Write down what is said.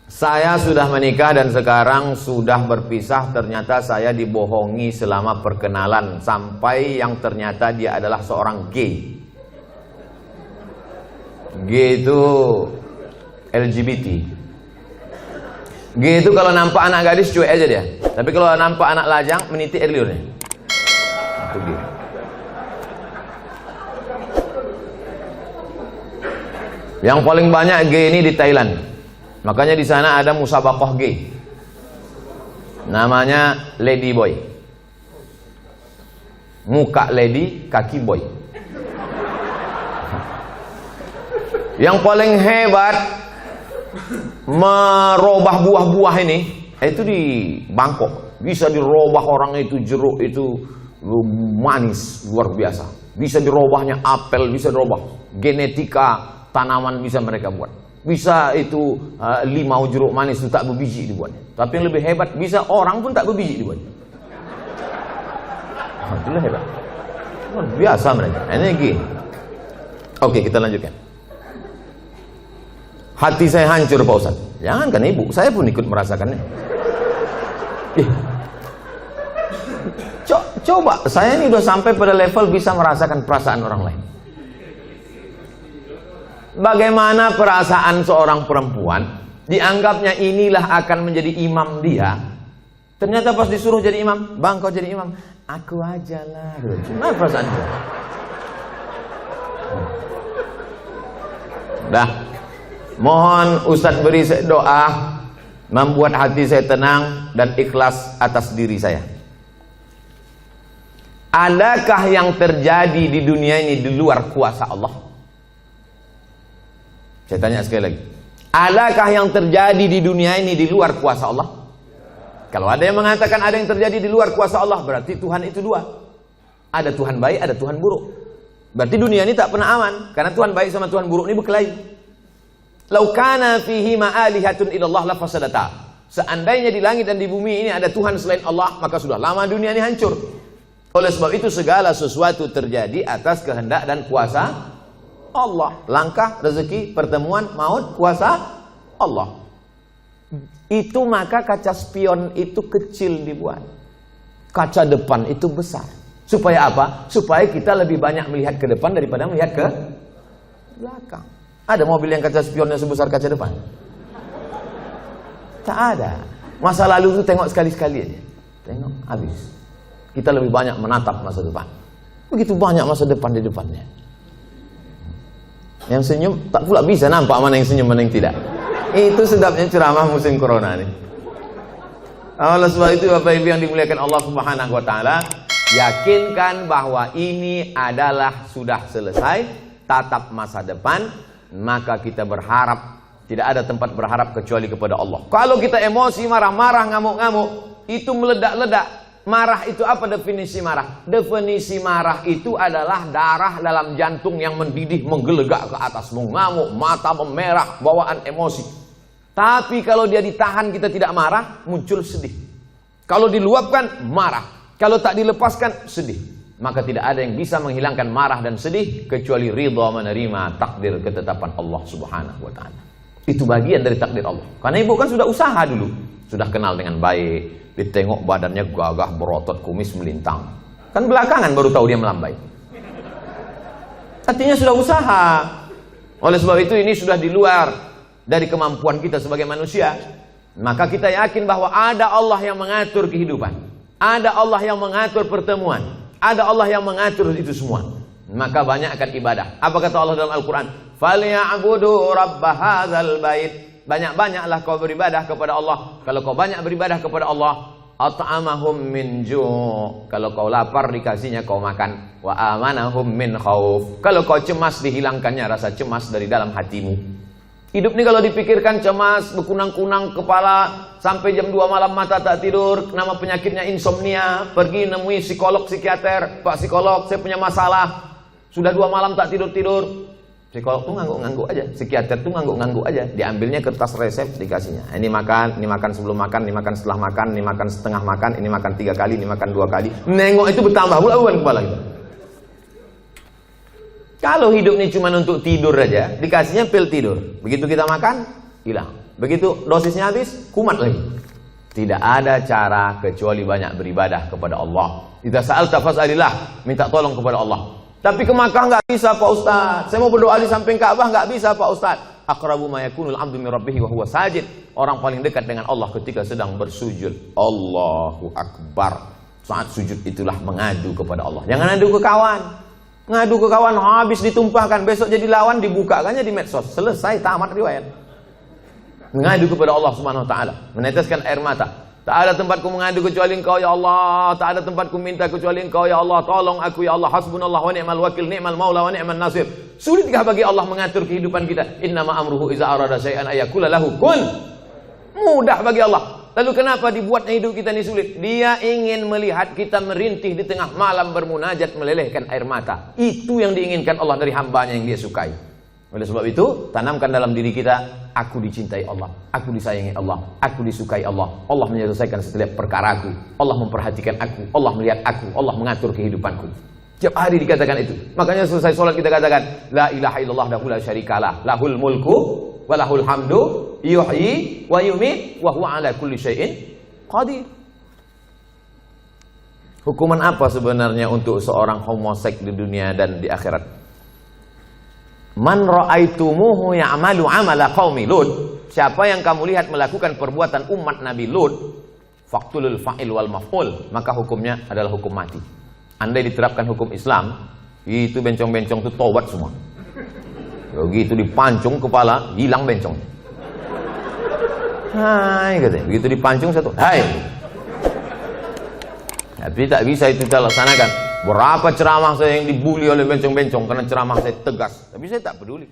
Saya sudah menikah dan sekarang sudah berpisah. Ternyata saya dibohongi selama perkenalan, sampai yang ternyata dia adalah seorang gay. Gay itu LGBT. Gay itu kalau nampak anak gadis cuek aja dia. Tapi kalau nampak anak lajang meniti air liurnya. Itu dia. Yang paling banyak gay ini di Thailand. Makanya di sana ada musabaqah gay. Namanya Lady Boy. Muka lady, kaki boy. Yang paling hebat merubah buah-buah ini itu di Bangkok. Bisa dirubah orang itu, jeruk itu manis luar biasa. Bisa dirubahnya apel, bisa dirubah. Genetika tanaman bisa mereka buat. Bisa itu limau jeruk manis itu tak berbiji dibuatnya. Tapi yang lebih hebat, bisa orang pun tak berbiji dibuatnya. Itulah hebat. Luar biasa mereka. Ini gini. Oke, kita lanjutkan. Hati saya hancur Pak Ustaz. Jangankan ibu, saya pun ikut merasakannya. Coba, saya ini udah sampai pada level bisa merasakan perasaan orang lain. Bagaimana perasaan seorang perempuan, dianggapnya inilah akan menjadi imam dia. Ternyata pas disuruh jadi imam, bang kau jadi imam, aku aja lah. Gimana perasaan dia? Dah, mohon Ustadz beri doa membuat hati saya tenang dan ikhlas atas diri saya. Adakah yang terjadi di dunia ini di luar kuasa Allah? Saya tanya sekali lagi. Adakah yang terjadi di dunia ini di luar kuasa Allah? Kalau ada yang mengatakan ada yang terjadi di luar kuasa Allah, berarti Tuhan itu dua. Ada Tuhan baik, ada Tuhan buruk. Berarti dunia ini tak pernah aman, karena Tuhan baik sama Tuhan buruk ini berkelahi. Lau kana fihi ma'alihatun illallah la fasadata. Seandainya di langit dan di bumi ini ada Tuhan selain Allah, maka sudah lama dunia ini hancur. Oleh sebab itu segala sesuatu terjadi atas kehendak dan kuasa Allah. Langkah, rezeki, pertemuan, maut, kuasa Allah. Itu maka kaca spion itu kecil dibuat. Kaca depan itu besar. Supaya apa? Supaya kita lebih banyak melihat ke depan daripada melihat ke belakang. Ada mobil yang kaca spionnya sebesar kaca depan? Tak ada. Masa lalu itu tengok sekali-sekali aja. Tengok, habis. Kita lebih banyak menatap masa depan. Begitu banyak masa depan di depannya. Yang senyum tak pula bisa nampak mana yang senyum mana yang tidak. Itu sedapnya ceramah musim corona ini. Oleh sebab itu Bapak Ibu yang dimuliakan Allah Subhanahu wa taala, yakinkan bahwa ini adalah sudah selesai, tatap masa depan, maka kita berharap, tidak ada tempat berharap kecuali kepada Allah. Kalau kita emosi, marah-marah, ngamuk-ngamuk, itu meledak-ledak. Marah itu apa definisi marah? Definisi marah itu adalah darah dalam jantung yang mendidih, menggelegak ke atas, mengamuk, mata memerah, bawaan emosi. Tapi kalau dia ditahan, kita tidak marah, muncul sedih. Kalau diluapkan, marah. Kalau tak dilepaskan, sedih. Maka tidak ada yang bisa menghilangkan marah dan sedih kecuali ridha menerima takdir ketetapan Allah Subhanahu wa taala. Itu bagian dari takdir Allah. Karena ibu kan sudah usaha dulu, sudah kenal dengan baik. Ditengok badannya gagah, berotot, kumis melintang. Kan belakangan baru tahu dia melambai. Artinya sudah usaha. Oleh sebab itu ini sudah di luar dari kemampuan kita sebagai manusia. Maka kita yakin bahwa ada Allah yang mengatur kehidupan. Ada Allah yang mengatur pertemuan. Ada Allah yang mengatur itu semua. Maka banyakkan ibadah. Apa kata Allah dalam Al-Quran? فَلْيَعْبُدُوا رَبَّ هَذَا الْبَيْتِ. Banyak-banyaklah kau beribadah kepada Allah. Kalau kau banyak beribadah kepada Allah, at'amahum min ju'. Kalau kau lapar dikasihnya kau makan. Wa amanahum min khauf. Kalau kau cemas dihilangkannya rasa cemas dari dalam hatimu. Hidup ini kalau dipikirkan cemas, berkunang-kunang kepala, sampai jam 2 malam mata tak tidur, nama penyakitnya insomnia, pergi nemui psikolog, psikiater, Pak psikolog, saya punya masalah. Sudah 2 malam tak tidur-tidur. Psikolog tuh ngangguk-ngangguk aja, psikiater tuh ngangguk-ngangguk aja. Diambilnya kertas resep, dikasihnya. Ini makan sebelum makan, ini makan setelah makan, ini makan setengah makan, ini makan 3 kali, ini makan 2 kali. Nengok itu bertambah pula beban kepala kita. Kalau hidup ini cuma untuk tidur aja, dikasihnya pil tidur. Begitu kita makan, hilang. Begitu dosisnya habis, kumat lagi. Tidak ada cara kecuali banyak beribadah kepada Allah. Idza sa'alta fas'alillah, minta tolong kepada Allah. Tapi ke Makkah nggak bisa Pak Ustaz. Saya mau berdoa di samping Ka'bah nggak bisa Pak Ustaz. Aqrabu ma yakunul 'abdu min rabbih wa huwa sajid. Orang paling dekat dengan Allah ketika sedang bersujud. Allahu Akbar. Saat sujud itulah mengadu kepada Allah. Jangan adu ke kawan. Ngadu ke kawan habis ditumpahkan, besok jadi lawan dibukakannya di medsos. Selesai, tamat riwayat. Mengadu kepada Allah Subhanahu wa taala, meneteskan air mata. Tak ada tempatku mengadu kecuali Engkau ya Allah, tak ada tempatku minta kecuali Engkau ya Allah. Tolong aku ya Allah, hasbunallah wa ni'mal wakil, ni'mal maula wa ni'man nasir. Sulitkah bagi Allah mengatur kehidupan kita? Innama amruhu iza arada syai'an ayakula lahu kun. Mudah bagi Allah. Lalu kenapa dibuatnya hidup kita ini sulit? Dia ingin melihat kita merintih di tengah malam bermunajat melelehkan air mata. Itu yang diinginkan Allah dari hambanya yang dia sukai. Oleh sebab itu, tanamkan dalam diri kita, aku dicintai Allah, aku disayangi Allah, aku disukai Allah. Allah menyelesaikan setiap perkaraku, Allah memperhatikan aku, Allah melihat aku, Allah mengatur kehidupanku. Tiap hari dikatakan itu. Makanya selesai sholat kita katakan, la ilaha illallah wahdahu la syarikalah, lahul mulku wa lahul hamdu, yuhyi wa yumiit wa huwa ala kulli syai'in qadir. Hukuman apa sebenarnya untuk seorang homoseks di dunia dan di akhirat? Man ra'aitumuhu ya'malu 'amala qaumi Lut. Siapa yang kamu lihat melakukan perbuatan umat Nabi Lut, faqtulul fa'il wal maf'ul, maka hukumnya adalah hukum mati. Andai diterapkan hukum Islam, itu bencong-bencong itu tobat semua. Begitu dipancung kepala, hilang bencong. Hai katanya, begitu dipancung satu, hai. Tapi tak bisa itu kita laksanakan. Berapa ceramah saya yang dibully oleh bencong-bencong karena ceramah saya tegas. Tapi saya tak peduli.